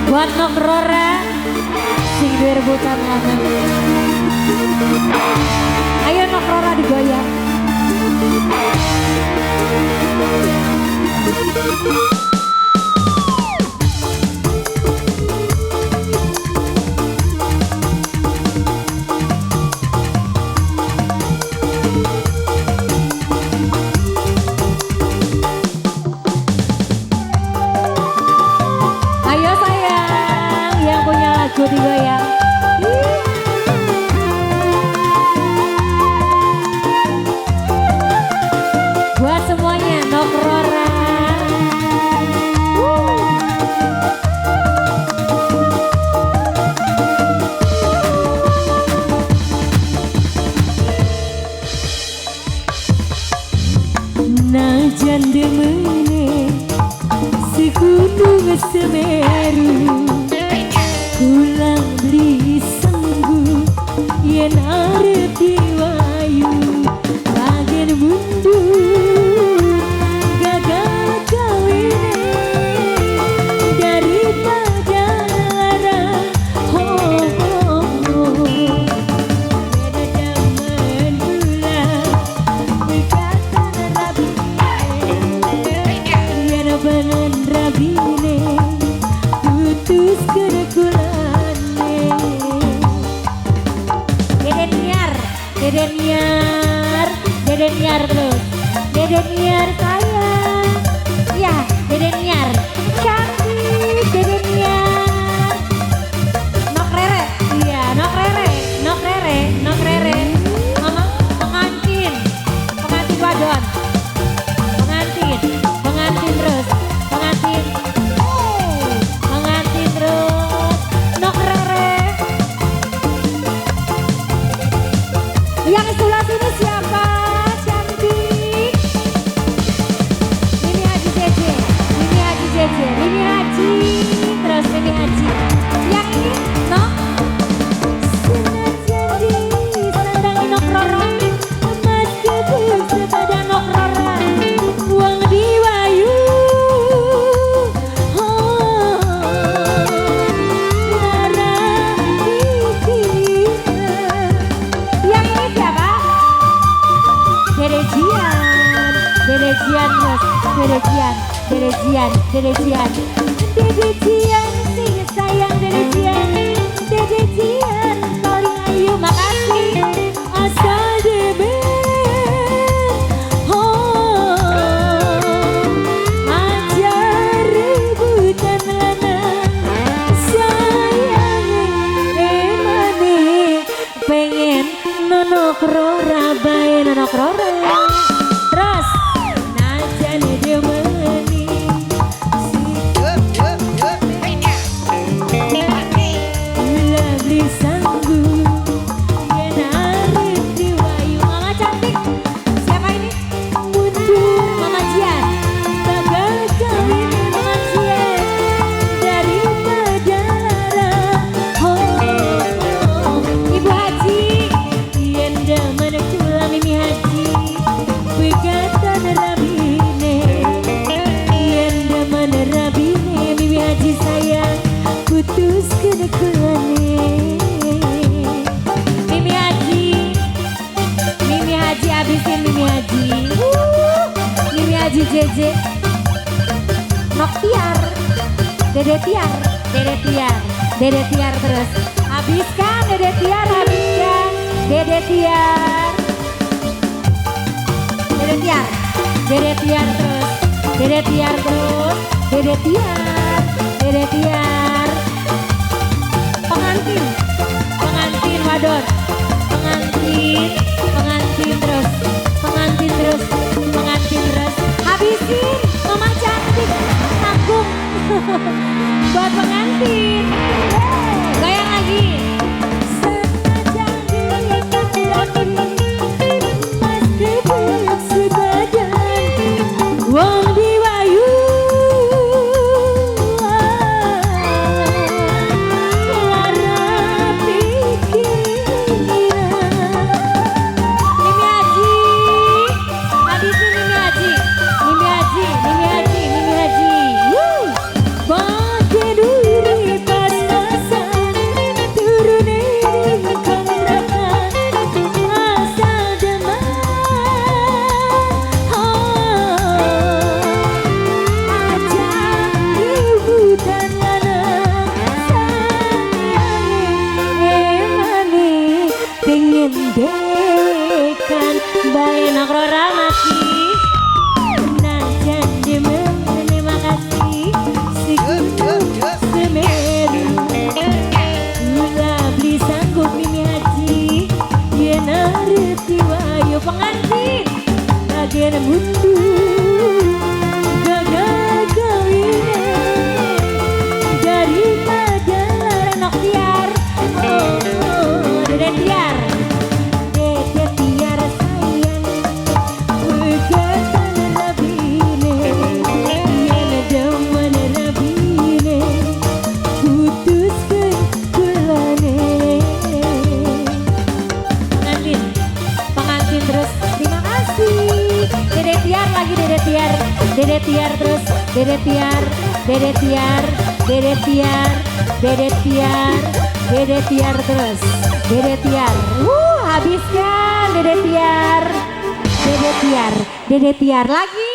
Buat Nok Rora sing duwe rebutan lanang. Ayo Nok Rora digoyang. Ayo sayang, yang punya lagu digoyang. Buat semuanya Nok Rora. Najan demene segunung Semeru, kulang beli sanggu yen arep diwayu bagian mundur gagal kawine daripada lara beda jaman pula ikatan rabine yen bener rabine putus kedekulane. Dede Niar terus. Dede Niar sayang. Ya, Dede Niar. Cantik Dede Niar. Nok Rere. Iya, Nok Rere. Nok Rere. Nok Rere. Mama pengantin. Pengantin wadon. Pengantin. Pengantin terus. Pengantin. Pengantin terus. Nok Rere. Yang sebelah sini siapa? Cantik. Mimi Haji JJ. Mimi Haji JJ. Mimi Haji. Terus Mimi Haji. Yang ini Nok. Senajan disandangi Nok Rora, emas kebun sepada Nok Rora, uang diwayu. Lara pikiran. Yang ini siapa? Dede Jian. Dede Jian mas. Dede Jian. Dede Jian. Dede Jian. Dede Jian sing sayang Dede Jian. Dede Jian paling ayu makasih. Asal demen ajar rebutan lanang sayang emane pengen Nok Rora bae Nok Rora. Terus najan demeni gula beli sanggu yen arep diwayu. Mama cantik. Siapa ini? Mundur Mama Jian. Bagal kawin Mama Jian daripada lara. Ibu Haji yen demen kula Mimi Haji begatan rabine yen demen rabine Mimi Haji sayang putus kedekulane. Mimi Haji abisin Mimi Haji. Mimi Haji JJ. Nok Tiar. Dede Tiar. Dede Tiar. Dede Tiar terus. Habiskan Dede Tiar, habiskan. Dede Tiar. Dede Tiar. Dede Tiar terus. Dede Tiar terus. Dede Tiar. Dede Tiar. Pengantin. Pengantin wadon. Pengantin. Pengantin terus. Pengantin terus. Pengantin terus. Habisin. Mama cantik. Tanggung. Buat pengantin. Goyang lagi. Senajan diikat emas kebun sebadan uang diwayu. Lara pikiran. Mimi Haji. Habisin Mimi Haji. Mimi Haji. Mimi Haji. Mimi Haji. Dede Tiar terus, Dede Tiar, Dede Tiar, Dede Tiar, Dede Tiar, Dede Tiar terus, Dede Tiar. Habiskan Dede Tiar, Dede Tiar, Dede Tiar lagi.